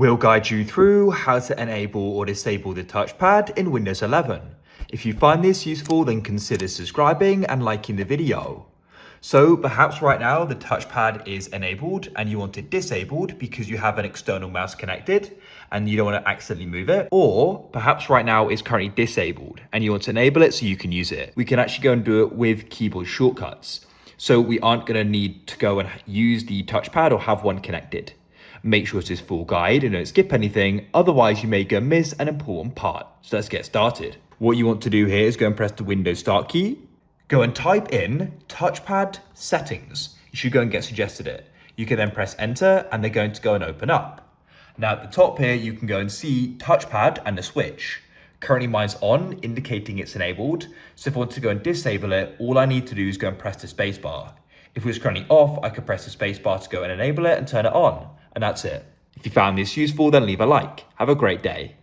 We'll guide you through how to enable or disable the touchpad in Windows 11. If you find this useful, then consider subscribing and liking the video. So perhaps right now the touchpad is enabled and you want it disabled because you have an external mouse connected and you don't want to accidentally move it. Or perhaps right now it's currently disabled and you want to enable it so you can use it. We can actually go and do it with keyboard shortcuts. So we aren't going to need to go and use the touchpad or have one connected. Make sure it's this full guide and don't skip anything, otherwise you may go miss an important part. So let's get started. What you want to do here is go and press the Windows Start key. Go and type in touchpad settings. You should go and get suggested it. You can then press enter and they're going to go and open up. Now at the top here, you can go and see touchpad and the switch. Currently mine's on, indicating it's enabled. So if I want to go and disable it, all I need to do is go and press the space bar. If it was currently off, I could press the space bar to go and enable it and turn it on. And that's it. If you found this useful, then leave a like. Have a great day.